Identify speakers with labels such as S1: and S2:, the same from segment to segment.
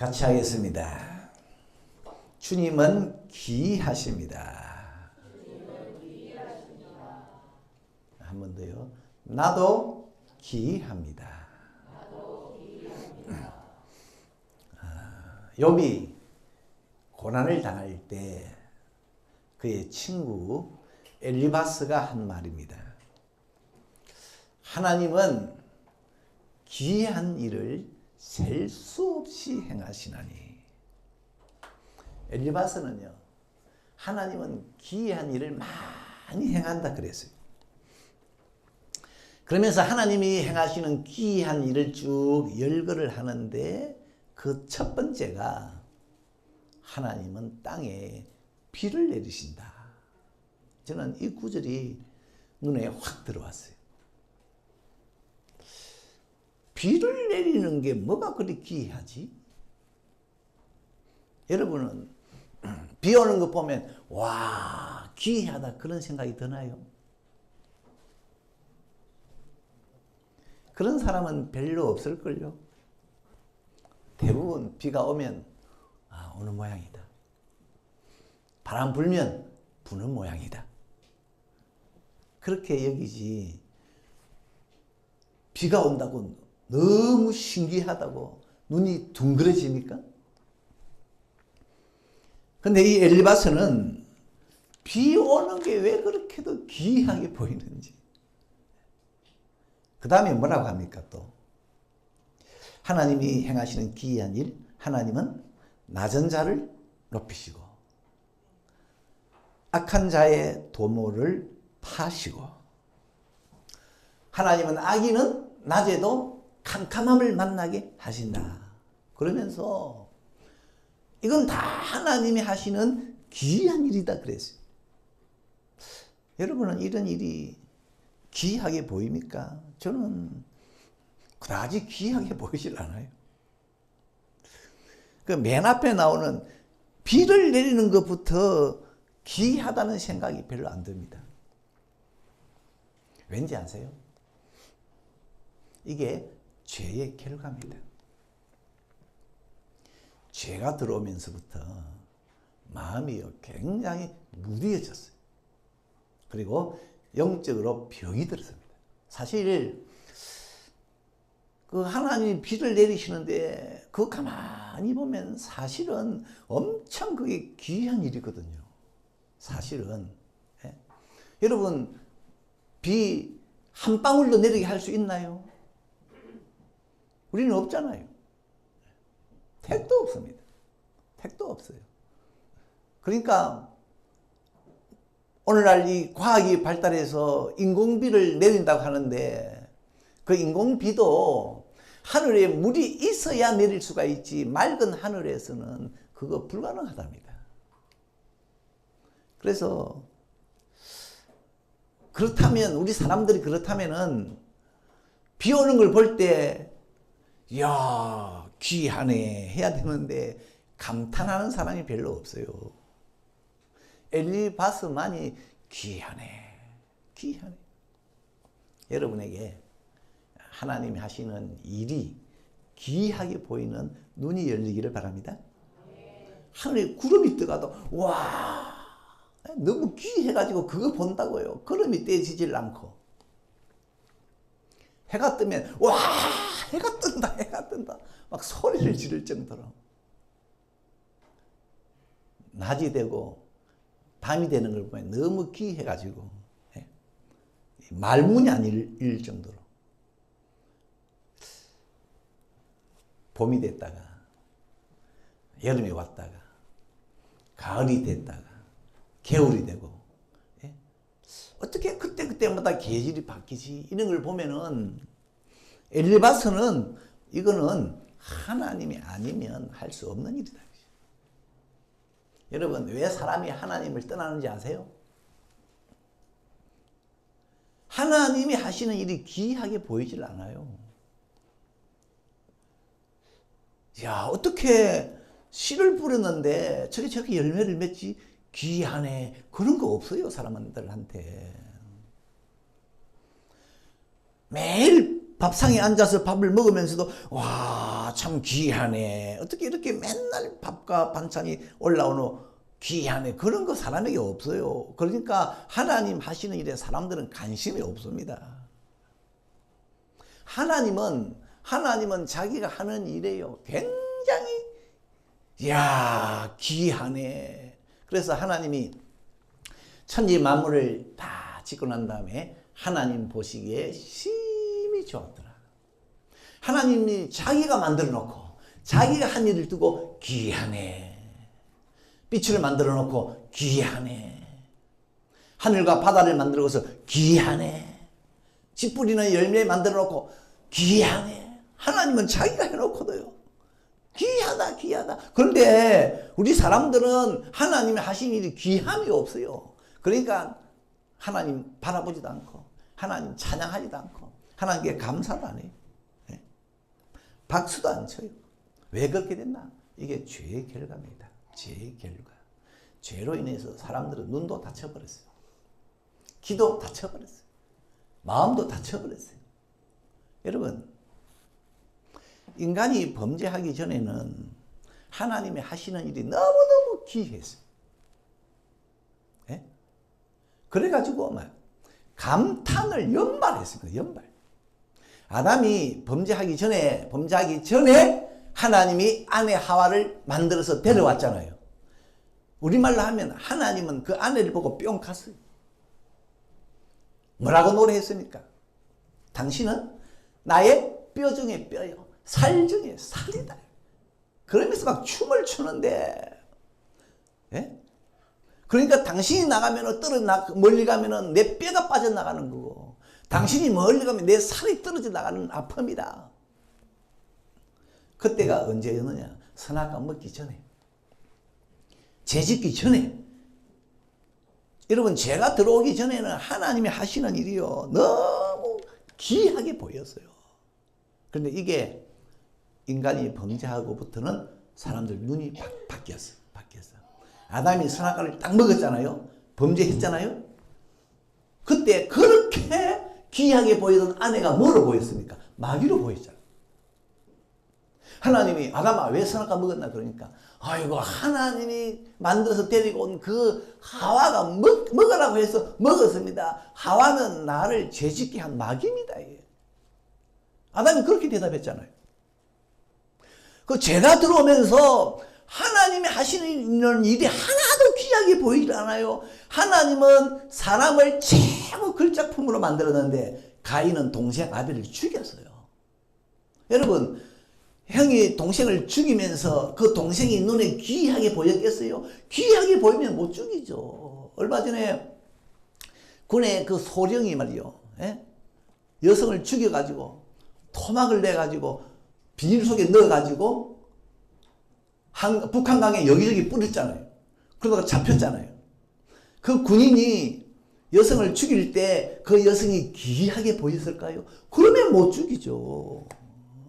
S1: 같이 하겠습니다. 주님은 기이하십니다. 한 번 더요. 나도 기이합니다. 욥이 고난을 당할 때 그의 친구 엘리바스가 한 말입니다. 하나님은 기이한 일을 셀 수 없이 행하시나니. 엘리바스는요, 하나님은 기이한 일을 많이 행한다 그랬어요. 그러면서 하나님이 행하시는 기이한 일을 쭉 열거를 하는데 그 첫 번째가 하나님은 땅에 비를 내리신다. 저는 이 구절이 눈에 확 들어왔어요. 비를 내리는 게 뭐가 그리 기이하지? 여러분은 비 오는 거 보면 와, 기이하다 그런 생각이 드나요? 그런 사람은 별로 없을걸요. 대부분 비가 오면 아, 오는 모양이다. 바람 불면 부는 모양이다. 그렇게 여기지. 비가 온다고 너무 신기하다고 눈이 둥그러집니까? 근데 이 엘리바스는 비 오는 게 왜 그렇게도 기이하게 보이는지. 그 다음에 뭐라고 합니까 또? 하나님이 행하시는 기이한 일, 하나님은 낮은 자를 높이시고 악한 자의 도모를 파시고 하나님은 악인은 낮에도 캄캄함을 만나게 하신다. 그러면서 이건 다 하나님이 하시는 기이한 일이다 그랬어요. 여러분은 이런 일이 기이하게 보입니까? 저는 그다지 기이하게 보이질 않아요. 그 맨 앞에 나오는 비를 내리는 것부터 기이하다는 생각이 별로 안 듭니다. 왠지 아세요? 이게 죄의 결과입니다. 죄가 들어오면서부터 마음이 굉장히 무디어졌어요. 그리고 영적으로 병이 들었습니다. 사실 그 하나님이 비를 내리시는데 그거 가만히 보면 사실은 엄청 그게 귀한 일이거든요. 사실은. 예? 여러분 비 한 방울도 내리게 할 수 있나요? 우리는 없잖아요. 택도 없습니다. 택도 없어요. 그러니까 오늘날 이 과학이 발달해서 인공비를 내린다고 하는데 그 인공비도 하늘에 물이 있어야 내릴 수가 있지 맑은 하늘에서는 그거 불가능하답니다. 그래서 그렇다면 우리 사람들이 그렇다면은 비 오는 걸 볼 때 이야 귀하네 해야 되는데 감탄하는 사람이 별로 없어요. 엘리바스만이 귀하네. 귀하네. 여러분에게 하나님이 하시는 일이 귀하게 보이는 눈이 열리기를 바랍니다. 하늘에 구름이 떠가도 와 너무 귀해가지고 그거 본다고요. 구름이 떼지질 않고 해가 뜨면 와 해가 뜬다 해가 뜬다 막 소리를 지를 정도로 낮이 되고 밤이 되는 걸 보면 너무 귀해가지고 말문이 아닐 정도로 봄이 됐다가 여름이 왔다가 가을이 됐다가 겨울이 되고 어떻게 그때마다 계절이 바뀌지 이런 걸 보면은 엘리바스는 이거는 하나님이 아니면 할 수 없는 일이다. 여러분 왜 사람이 하나님을 떠나는지 아세요? 하나님이 하시는 일이 기이하게 보이질 않아요. 야 어떻게 씨를 뿌렸는데 저게 열매를 맺지 기이하네 그런 거 없어요. 사람들한테 매일 밥상에 앉아서 밥을 먹으면서도 와 참 귀하네. 어떻게 이렇게 맨날 밥과 반찬이 올라오노. 귀하네. 그런 거 사람에게 없어요. 그러니까 하나님 하시는 일에 사람들은 관심이 없습니다. 하나님은 자기가 하는 일에요. 굉장히 야 귀하네. 그래서 하나님이 천지 만물을 다 짓고 난 다음에 하나님 보시기에 심히 좋았더라. 하나님이 자기가 만들어 놓고 자기가 한 일을 두고 귀하네. 빛을 만들어 놓고 귀하네. 하늘과 바다를 만들어서 귀하네. 씨 뿌리는 열매 만들어 놓고 귀하네. 하나님은 자기가 해놓거든요. 귀하다 귀하다. 그런데 우리 사람들은 하나님이 하신 일이 귀함이 없어요. 그러니까 하나님 바라보지도 않고 하나님 찬양하지도 않고 하나님께 감사도 안 해요. 박수도 안 쳐요. 왜 그렇게 됐나? 이게 죄의 결과입니다. 죄의 결과. 죄로 인해서 사람들은 눈도 다쳐버렸어요. 귀도 다쳐버렸어요. 마음도 다쳐버렸어요. 여러분, 인간이 범죄하기 전에는 하나님이 하시는 일이 너무너무 귀했어요. 예? 그래가지고 막 감탄을 연발했습니다. 연발. 아담이 범죄하기 전에 하나님이 아내 하와를 만들어서 데려왔잖아요. 우리말로 하면 하나님은 그 아내를 보고 뿅 갔어요. 뭐라고 노래했습니까? 당신은 나의 뼈 중에 뼈요, 살 중에 살이다. 그러면서 막 춤을 추는데, 예? 그러니까 당신이 나가면 멀리 가면 내 뼈가 빠져나가는 거고, 당신이 멀리 가면 내 살이 떨어져 나가는 아픔이다. 그때가 언제였느냐? 선악과 먹기 전에, 죄 짓기 전에. 여러분, 죄가 들어오기 전에는 하나님이 하시는 일이요 너무 귀하게 보였어요. 그런데 이게 인간이 범죄하고부터는 사람들 눈이 바뀌었어. 아담이 선악과를 딱 먹었잖아요. 범죄했잖아요. 그때 그렇게 귀하게 보이던 아내가 뭐로 보였습니까? 마귀로 보였잖아요. 하나님이 아담아 왜 선악과 먹었나 그러니까 아이고 하나님이 만들어서 데리고 온 그 하와가 먹으라고 해서 먹었습니다. 하와는 나를 죄짓게 한 마귀입니다. 아담이 그렇게 대답했잖아요. 그 죄가 들어오면서 하나님이 하시는 일이 하나도 귀하게 보이지 않아요. 하나님은 사람을 최고 걸작품으로 만들었는데 가인은 동생 아벨을 죽였어요. 여러분, 형이 동생을 죽이면서 그 동생이 눈에 귀하게 보였겠어요? 귀하게 보이면 못 죽이죠. 얼마 전에 군의 그 소령이 말이요, 여성을 죽여가지고 토막을 내가지고 비닐 속에 넣어가지고 북한강에 여기저기 뿌렸잖아요. 그러다가 잡혔잖아요. 그 군인이 여성을 죽일 때 그 여성이 귀하게 보였을까요? 그러면 못 죽이죠.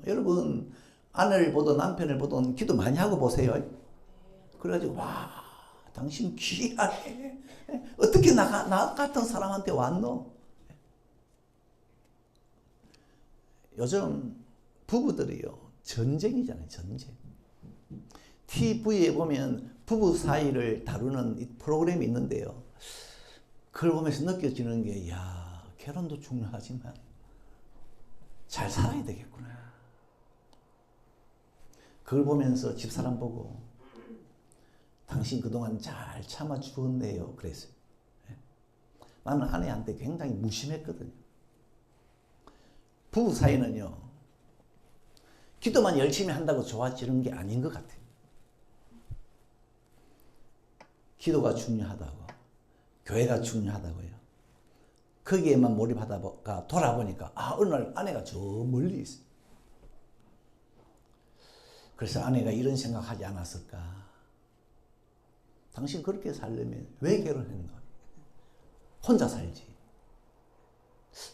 S1: 여러분, 아내를 보든 남편을 보든 기도 많이 하고 보세요. 그래가지고 와 당신 귀하네. 어떻게 나 같은 사람한테 왔노? 요즘 부부들이요 전쟁이잖아요. 전쟁. TV에 보면 부부 사이를 다루는 프로그램이 있는데요. 그걸 보면서 느껴지는 게, 야, 결혼도 중요하지만 잘 살아야 되겠구나. 그걸 보면서 집사람 보고, 당신 그동안 잘 참아 주었네요. 그랬어요. 나는 아내한테 굉장히 무심했거든요. 부부 사이는요, 기도만 열심히 한다고 좋아지는 게 아닌 것 같아요. 기도가 중요하다고, 교회가 중요하다고요. 거기에만 몰입하다가 돌아보니까 어느 날 아내가 저 멀리 있어요. 그래서 아내가 이런 생각하지 않았을까? 당신 그렇게 살려면 왜 결혼했는가? 혼자 살지.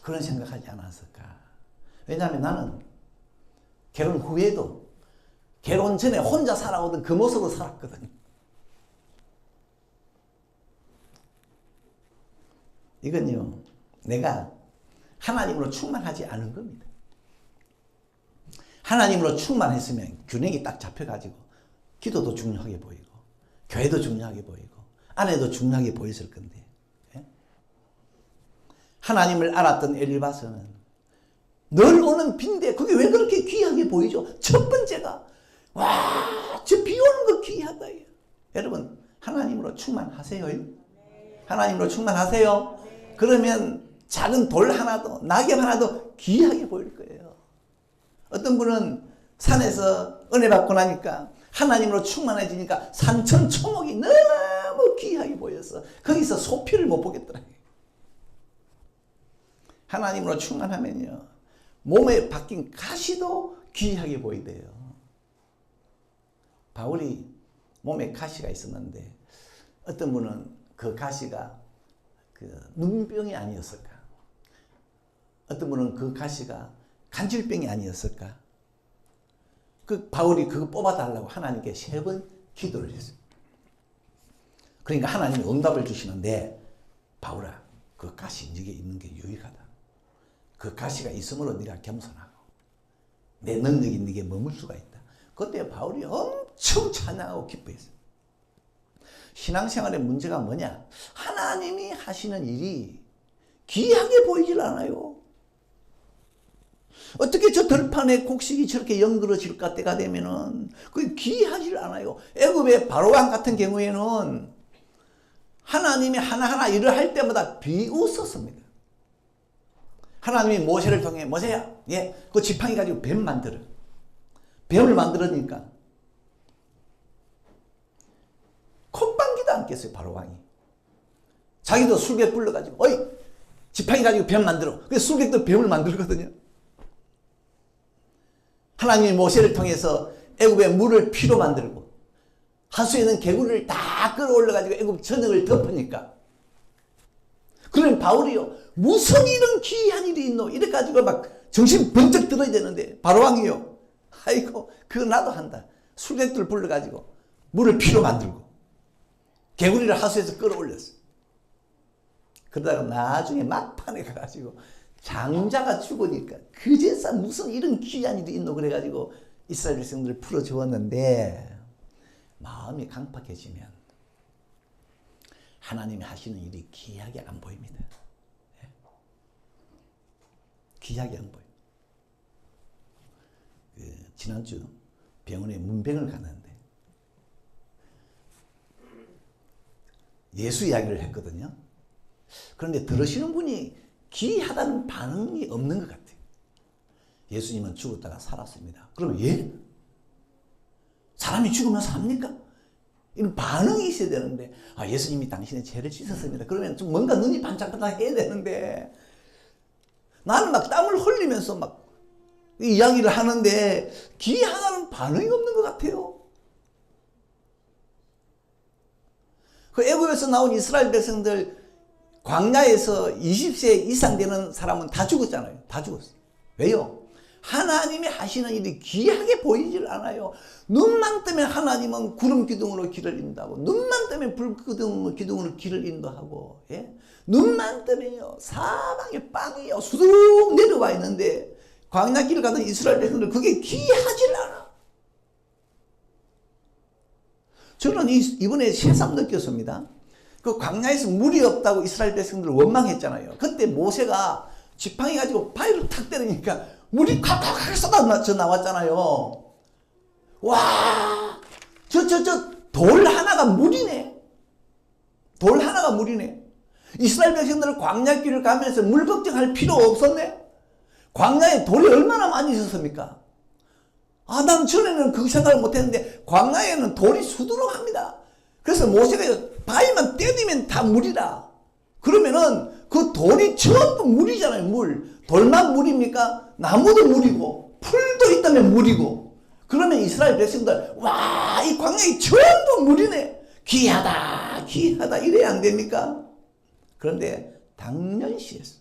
S1: 그런 생각하지 않았을까? 왜냐하면 나는 결혼 후에도 결혼 전에 혼자 살아오던 그 모습으로 살았거든요. 이건요, 내가 하나님으로 충만하지 않은 겁니다. 하나님으로 충만했으면 균형이 딱 잡혀가지고 기도도 중요하게 보이고 교회도 중요하게 보이고 아내도 중요하게 보였을 건데, 예? 하나님을 알았던 엘리바스는 늘 오는 비인데 그게 왜 그렇게 귀하게 보이죠? 첫 번째가 와, 저 비 오는 거 귀하다. 여러분, 하나님으로 충만하세요. 하나님으로 충만하세요. 그러면 작은 돌 하나도 낙엽 하나도 귀하게 보일 거예요. 어떤 분은 산에서 은혜 받고 나니까 하나님으로 충만해지니까 산천 초목이 너무 귀하게 보여서 거기서 소피를 못 보겠더라고요. 하나님으로 충만하면요, 몸에 박힌 가시도 귀하게 보이대요. 바울이 몸에 가시가 있었는데 어떤 분은 그 가시가 그 눈병이 아니었을까? 어떤 분은 그 가시가 간질병이 아니었을까? 그 바울이 그거 뽑아달라고 하나님께 3번 기도를 했어요. 그러니까 하나님이 응답을 주시는데, 바울아, 그 가시 네게 있는 게 유익하다. 그 가시가 있으므로 네가 겸손하고 내 능력이 네게 머물 수가 있다. 그때 바울이 엄청 찬양하고 기뻐했어요. 신앙생활의 문제가 뭐냐? 하나님이 하시는 일이 귀하게 보이질 않아요. 어떻게 저 들판에 곡식이 저렇게 연그러질까 때가 되면은 그게 귀하질 않아요. 애굽의 바로왕 같은 경우에는 하나님이 하나하나 일을 할 때마다 비웃었습니다. 하나님이 모세를 통해 모세야, 그 지팡이 가지고 뱀 만들어. 뱀을 만들으니까 콧방귀도 안 꼈어요. 바로왕이. 자기도 술객 불러가지고 어이 지팡이 가지고 뱀 만들어. 그래서 술객도 뱀을 만들거든요. 하나님이 모세를 통해서 애굽의 물을 피로 만들고 하수에 있는 개구리를 다 끌어올려가지고 애굽 전역을 덮으니까, 그러면 바울이요, 무슨 이런 귀한 일이 있노? 이래가지고 막 정신 번쩍 들어야 되는데, 바로왕이요, 아이고 그거 나도 한다. 술객들 불러가지고 물을 피로 만들고 개구리를 하수에서 끌어올렸어. 그러다가 나중에 막판에 가가지고 장자가 죽으니까 그제서 무슨 이런 귀한 일이 있노 그래가지고 이스라엘 백성들을 풀어주었는데, 마음이 강팍해지면 하나님이 하시는 일이 귀하게 안 보입니다. 귀하게 안 보여요. 지난주 병원에 문병을 갔는데 예수 이야기를 했거든요. 그런데 들으시는 분이 귀하다는 반응이 없는 것 같아요. 예수님은 죽었다가 살았습니다. 그러면 사람이 죽으면 삽니까? 이런 반응이 있어야 되는데, 예수님이 당신의 죄를 씻었습니다. 그러면 좀 뭔가 눈이 반짝반짝 해야 되는데, 나는 막 땀을 흘리면서 막 이야기를 하는데 귀하다는 반응이 없는 것 같아요. 그 애굽에서 나온 이스라엘 백성들 광야에서 20세 이상 되는 사람은 다 죽었잖아요. 다 죽었어요. 왜요? 하나님이 하시는 일이 귀하게 보이질 않아요. 눈만 뜨면 하나님은 구름 기둥으로 길을 인도하고, 눈만 뜨면 불 기둥으로 길을 인도하고, 눈만 뜨면요 사방에 빵이요 수두룩 내려와 있는데, 광야길을 가던 이스라엘 백성들 그게 귀하질 않아. 저는 이번에 새삼 느꼈습니다. 그 광야에서 물이 없다고 이스라엘 백성들 원망했잖아요. 그때 모세가 지팡이 가지고 바위를 탁 때리니까 물이 콱콱콱 쏟아져 나왔잖아요. 와, 돌 하나가 물이네. 돌 하나가 물이네. 이스라엘 백성들은 광야길을 가면서 물 걱정할 필요 없었네. 광야에 돌이 얼마나 많이 있었습니까? 난 전에는 그 생각을 못했는데 광야에는 돌이 수두룩합니다. 그래서 모세가 바위만 때리면 다 물이라. 그러면은 그 돌이 전부 물이잖아요. 물. 돌만 물입니까? 나무도 물이고 풀도 있다면 물이고. 그러면 이스라엘 백성들, 와, 이 광야에 전부 물이네. 귀하다 귀하다 이래야 안 됩니까? 그런데 당연시했어.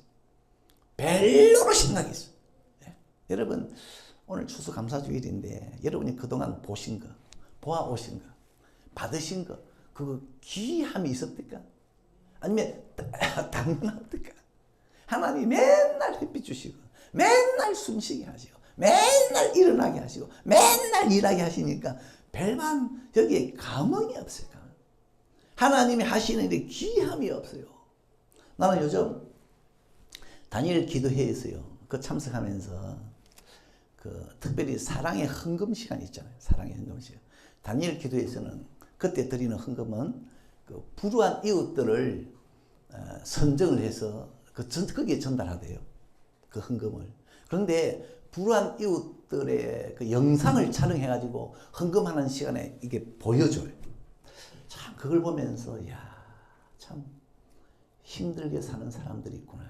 S1: 별로로 생각했어. 여러분, 오늘 추수감사주일인데 여러분이 그동안 보신 거, 보아오신 거, 받으신 거, 그거 귀함이 있었을까? 아니면 당연합니까? 하나님 맨날 햇빛 주시고 맨날 숨쉬게 하시고 맨날 일어나게 하시고 맨날 일하게 하시니까 별반 여기에 감흥이 없어요. 하나님이 하시는 일에 귀함이 없어요. 나는 요즘 다니엘 기도회에서요, 그 참석하면서 특별히 사랑의 헌금 시간 있잖아요. 사랑의 헌금 시간. 다니엘 기도회에서는 그때 드리는 헌금은 불우한 이웃들을 선정을 해서 거기에 전달하대요. 그 헌금을. 그런데 불우한 이웃들의 그 영상을 촬영해가지고 헌금하는 시간에 이게 보여줘요. 참 그걸 보면서 참 힘들게 사는 사람들이 있구나.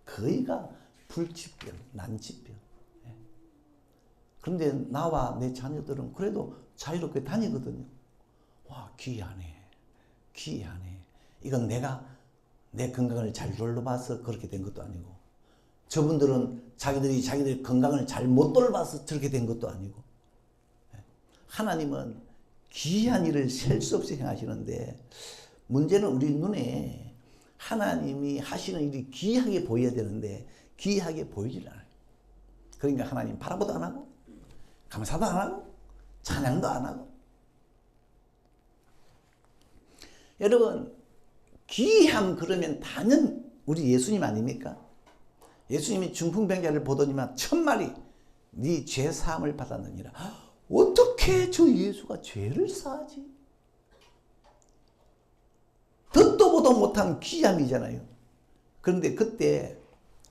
S1: 거의가 불치병, 난치병. 그런데 나와 내 자녀들은 그래도 자유롭게 다니거든요. 와, 귀하네. 귀하네. 이건 내가 내 건강을 잘 돌봐서 그렇게 된 것도 아니고, 저분들은 자기들이 건강을 잘 못 돌봐서 저렇게 된 것도 아니고, 하나님은 귀한 일을 셀 수 없이 행하시는데, 문제는 우리 눈에 하나님이 하시는 일이 귀하게 보여야 되는데 귀하게 보이질 않아요. 그러니까 하나님 바라보도 안 하고 감사도 안 하고 찬양도 안 하고. 여러분, 귀함 그러면 단연 우리 예수님 아닙니까? 예수님이 중풍병자를 보더니만 천만이 네 죄 사함을 받았느니라. 어떻게 저 예수가 죄를 사하지? 듣도 보도 못한 귀함이잖아요. 그런데 그때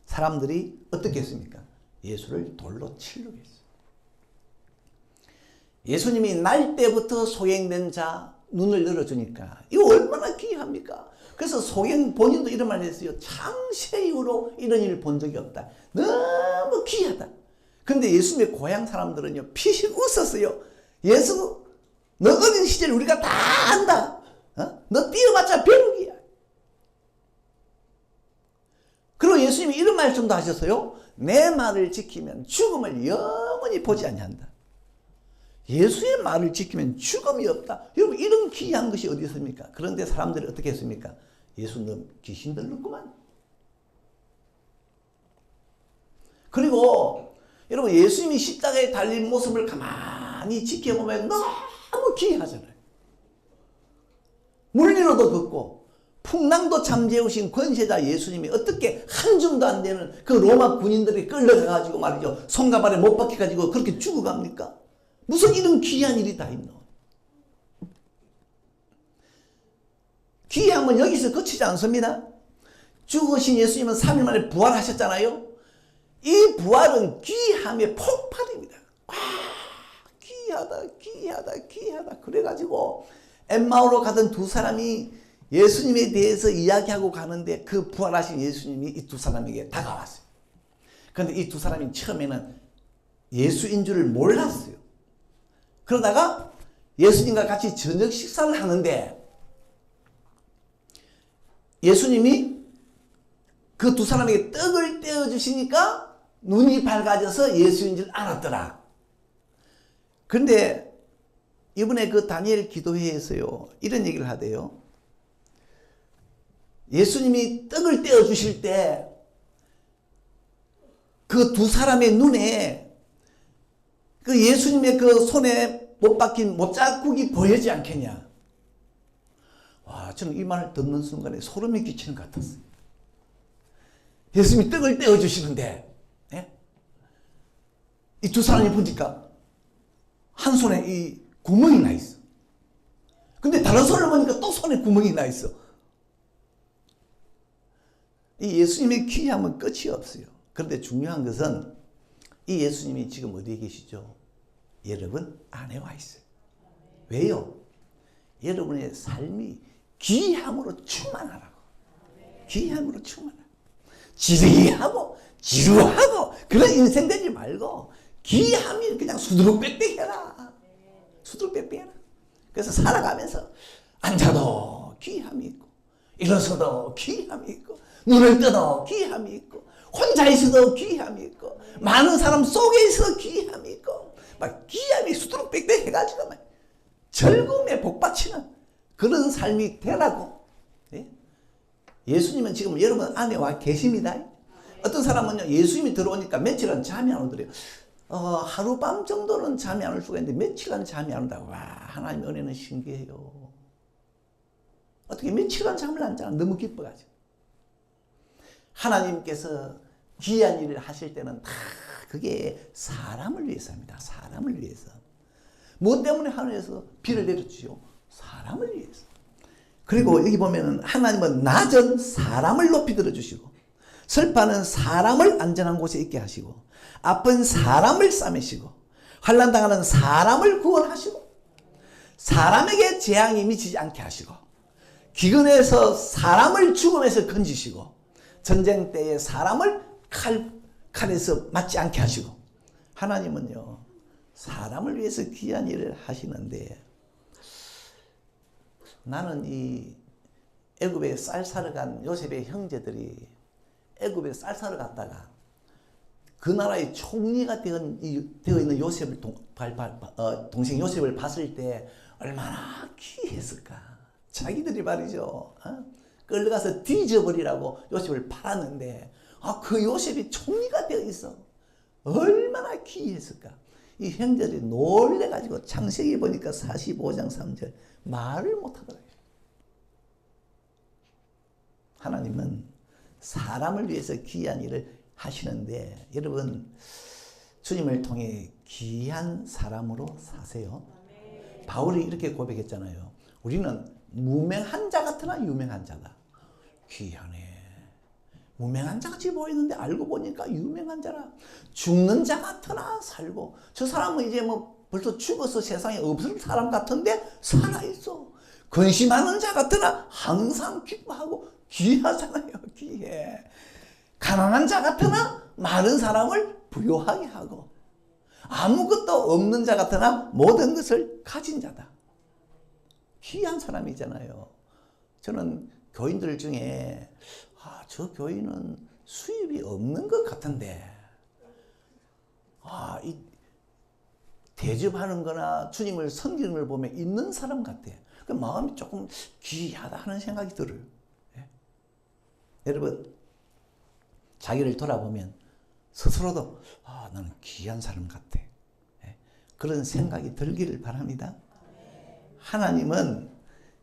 S1: 사람들이 어떻게 했습니까? 예수를 돌로 치려고 했어요. 예수님이 날 때부터 소경된 자 눈을 열어주니까 이거 얼마나 귀합니까? 그래서 소경 본인도 이런 말을 했어요. 창세 이후로 이런 일을 본 적이 없다. 너무 귀하다. 근데 예수님의 고향 사람들은요, 피식 웃었어요. 예수, 너 어린 시절 우리가 다 안다. 너 뛰어봤자 배룩이야. 그리고 예수님이 이런 말씀도 하셨어요. 내 말을 지키면 죽음을 영원히 보지 아니한다. 예수의 말을 지키면 죽음이 없다. 여러분, 이런 귀한 것이 어디 있습니까? 그런데 사람들이 어떻게 했습니까? 예수 너 귀신 들렸구만. 그리고 여러분, 예수님이 십자가에 달린 모습을 가만히 지켜보면 너무 귀하잖아요. 물리로도 걷고 풍랑도 잠재우신 권세자 예수님이 어떻게 한 줌도 안 되는 그 로마 군인들이 끌려가가지고 말이죠, 손과 발에 못 박혀가지고 그렇게 죽어갑니까? 무슨 이런 귀한 일이 다 있노? 귀함은 여기서 그치지 않습니다. 죽으신 예수님은 3일 만에 부활하셨잖아요. 이 부활은 귀함의 폭발입니다. 와, 귀하다, 귀하다, 귀하다. 그래가지고 엠마오로 가던 두 사람이 예수님에 대해서 이야기하고 가는데 그 부활하신 예수님이 이 두 사람에게 다가왔어요. 그런데 이 두 사람이 처음에는 예수인 줄을 몰랐어요. 그러다가 예수님과 같이 저녁 식사를 하는데 예수님이 그 두 사람에게 떡을 떼어주시니까 눈이 밝아져서 예수인 줄 알았더라. 그런데 이번에 그 다니엘 기도회에서요, 이런 얘기를 하대요. 예수님이 떡을 떼어 주실 때 그 두 사람의 눈에 그 예수님의 그 손에 못 박힌 못자국이 보이지 않겠냐. 와, 저는 이 말을 듣는 순간에 소름이 끼치는 것 같았어요. 예수님이 떡을 떼어 주시는데, 예? 이 두 사람이 보니까 한 손에 이 구멍이 나 있어. 근데 다른 손을 보니까 또 손에 구멍이 나 있어. 이 예수님의 귀함은 끝이 없어요. 그런데 중요한 것은 이 예수님이 지금 어디에 계시죠? 여러분 안에 와 있어요. 왜요? 여러분의 삶이 귀함으로 충만하라고. 귀함으로 충만하라고. 지르기하고 지루하고 그런 인생 되지 말고 귀함이 그냥 수두룩빽빽해라. 수두룩빽빽해라. 그래서 살아가면서 앉아도 귀함이 있고 일어서도 귀함이 있고 눈을 떠도 귀함이 있고 혼자 있어도 귀함이 있고 많은 사람 속에 있어도 귀함이 있고 막 귀함이 수두룩빽빽 해가지고 막 즐거움에 복받치는 그런 삶이 되라고. 예? 예수님은 지금 여러분 안에 와 계십니다. 어떤 사람은요, 예수님이 들어오니까 며칠은 잠이 안 오더래요. 하룻밤 정도는 잠이 안 올 수가 있는데 며칠간 잠이 안 온다고. 와, 하나님 은혜는 신기해요. 어떻게 며칠간 잠을 안 자나 너무 기뻐가지고. 하나님께서 귀한 일을 하실 때는 다 그게 사람을 위해서입니다. 사람을 위해서. 무엇 때문에 하늘에서 비를 내려주죠? 사람을 위해서. 그리고 여기 보면은 하나님은 낮은 사람을 높이 들어주시고, 슬퍼하는 사람을 안전한 곳에 있게 하시고, 아픈 사람을 싸매시고, 환난 당하는 사람을 구원하시고, 사람에게 재앙이 미치지 않게 하시고, 기근에서 사람을 죽음에서 건지시고, 전쟁 때에 사람을 칼에서 맞지 않게 하시고. 하나님은요, 사람을 위해서 귀한 일을 하시는데, 나는 이 애굽에 쌀 사러 간 요셉의 형제들이 애굽에 쌀 사러 갔다가 그 나라의 총리가 되어 있는 요셉을 동생 요셉을 봤을 때 얼마나 귀했을까. 자기들이 말이죠, 끌려가서 뒤져버리라고 요셉을 팔았는데 그 요셉이 총리가 되어 있어. 얼마나 귀했을까. 이 형제들이 놀래가지고 창세기 보니까 45장 3절 말을 못하더라고요. 하나님은 사람을 위해서 귀한 일을 하시는데, 여러분 주님을 통해 귀한 사람으로 사세요. 바울이 이렇게 고백했잖아요. 우리는 무명한 자 같으나 유명한 자다. 귀하네. 무명한 자 같이 보이는데 알고 보니까 유명한 자라. 죽는 자 같으나 살고, 저 사람은 이제 뭐 벌써 죽어서 세상에 없을 사람 같은데 살아있어. 근심하는 자 같으나 항상 기뻐하고 귀하잖아요. 귀해. 가난한 자 같으나 많은 사람을 부유하게 하고, 아무것도 없는 자 같으나 모든 것을 가진 자다. 귀한 사람이잖아요. 저는 교인들 중에 저 교인은 수입이 없는 것 같은데, 이 대접하는 거나 주님을 섬기는 걸 보면 있는 사람 같아. 그 마음이 조금 귀하다 하는 생각이 들어요. 예? 여러분, 자기를 돌아보면 스스로도 나는 귀한 사람 같아. 예? 그런 생각이 들기를 바랍니다. 하나님은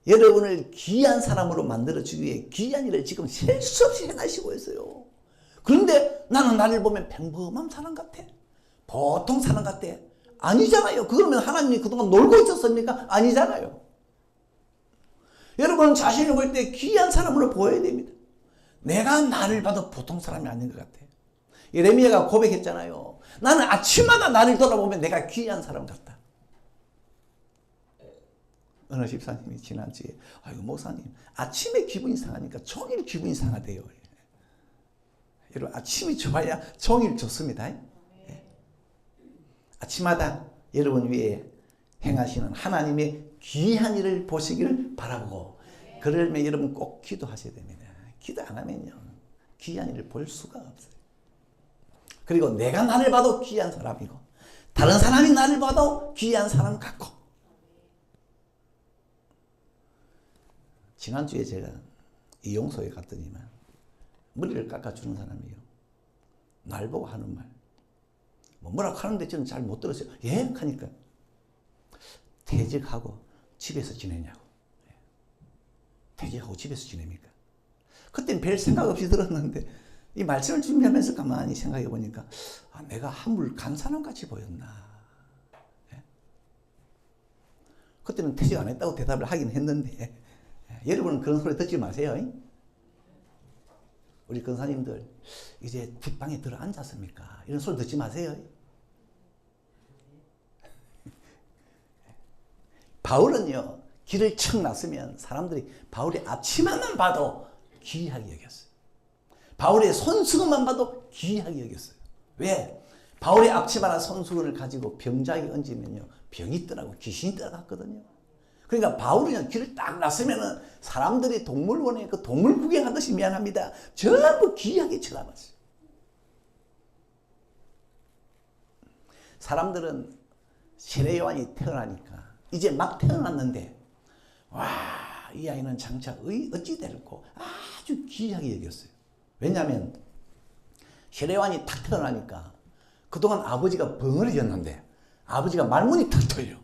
S1: 여러분을 귀한 사람으로 만들어주기 위해 귀한 일을 지금 셀 수 없이 행하시고 있어요. 그런데 나는 나를 보면 평범한 사람 같아. 보통 사람 같아. 아니잖아요. 그러면 하나님이 그동안 놀고 있었습니까? 아니잖아요. 여러분은 자신을 볼 때 귀한 사람으로 보여야 됩니다. 내가 나를 봐도 보통 사람이 아닌 것 같아. 예레미야가 고백했잖아요. 나는 아침마다 나를 돌아보면 내가 귀한 사람 같다. 어느 집사님이 지난주에 아이고 목사님 아침에 기분이 상하니까 종일 기분이 상하대요. 여러분 아침이 좋아야 종일 좋습니다. 예. 아침마다 여러분 위에 행하시는 하나님의 귀한 일을 보시기를 바라고, 그러면 여러분 꼭 기도하셔야 됩니다. 기도 안 하면요 귀한 일을 볼 수가 없어요. 그리고 내가 나를 봐도 귀한 사람이고 다른 사람이 나를 봐도 귀한 사람 같고. 지난주에 제가 이용소에 갔더니만 머리를 깎아주는 사람이에요. 날 보고 하는 말. 뭐라고 하는데 저는 잘 못 들었어요. 예? 하니까 퇴직하고 집에서 지내냐고. 퇴직하고 집에서 지냅니까? 그땐 별 생각 없이 들었는데 이 말씀을 준비하면서 가만히 생각해 보니까 내가 한물 간 사람 같이 보였나. 예? 그때는 퇴직 안 했다고 대답을 하긴 했는데 여러분은 그런 소리 듣지 마세요. 우리 권사님들 이제 뒷방에 들어 앉았습니까? 이런 소리 듣지 마세요. 바울은요 길을 척 났으면 사람들이 바울의 앞치마만 봐도 귀하게 여겼어요. 바울의 손수건만 봐도 귀하게 여겼어요. 왜? 바울의 앞치마나 손수건을 가지고 병자에게 얹으면요 병이 떠나고 귀신이 떠나갔거든요. 그러니까 바울은 길을 딱 났으면은 사람들이 동물원에 그 동물 구경하듯이 미안합니다. 전부 귀하게 쳐다봤어요. 사람들은 세례 요한이 태어나니까 이제 막 태어났는데 와, 이 아이는 장차 어찌 될고 아주 귀하게 여겼어요. 왜냐하면 혈액완이 탁 태어나니까 그동안 아버지가 벙어리였는데 아버지가 말문이 탁 터요.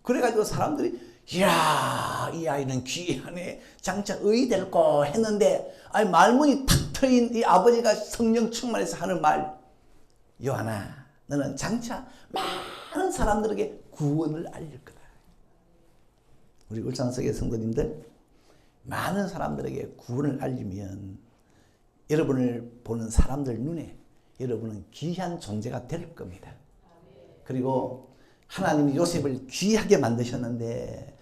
S1: 그래가지고 사람들이 이야 이 아이는 귀하네 장차 의될거 했는데 아니 말문이 탁 트인 이 아버지가 성령 충만해서 하는 말, 요한아 너는 장차 많은 사람들에게 구원을 알릴 거다. 우리 울산석의 성도님들, 많은 사람들에게 구원을 알리면 여러분을 보는 사람들 눈에 여러분은 귀한 존재가 될 겁니다. 그리고 하나님이 요셉을 귀하게 만드셨는데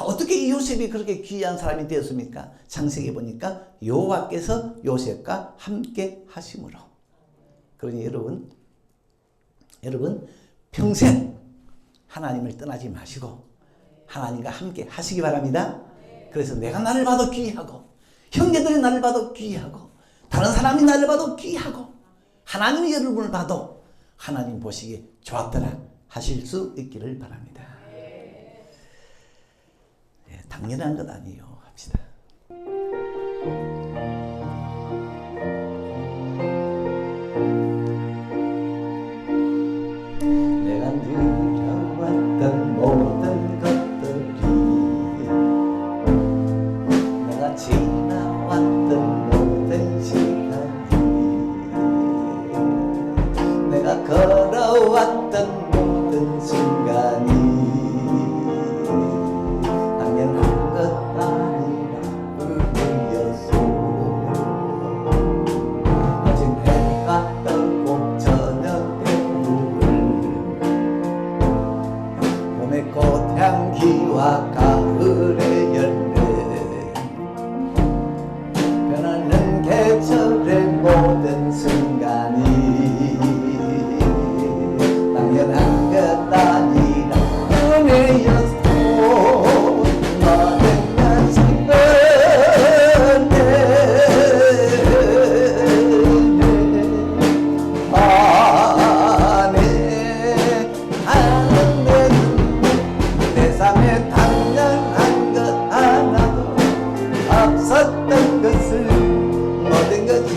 S1: 어떻게 이 요셉이 그렇게 귀한 사람이 되었습니까? 창세기에 보니까 여호와께서 요셉과 함께 하심으로. 그러니 여러분 평생 하나님을 떠나지 마시고 하나님과 함께 하시기 바랍니다. 그래서 내가 나를 봐도 귀하고 형제들이 나를 봐도 귀하고 다른 사람이 나를 봐도 귀하고 하나님이 여러분을 봐도 하나님 보시기에 좋았더라 하실 수 있기를 바랍니다. 예, 당연한 것 아니에요. 합시다. 내가 누려왔던 모든 것들이 내가 지나왔던 모든 시간이 내가 걸어왔던 모든 순간이 당연한 것 아니라 의미였소. 아직 해가 뜨고 저녁의 물을 봄의 꽃향기와 가을의 열매 변하는 계절의 모든 순간이 당연한 것 아니라 은혜였소. 모든 것이 은혜 안에 세상에 당연한 것 하나도 없었던 것을 모든 것이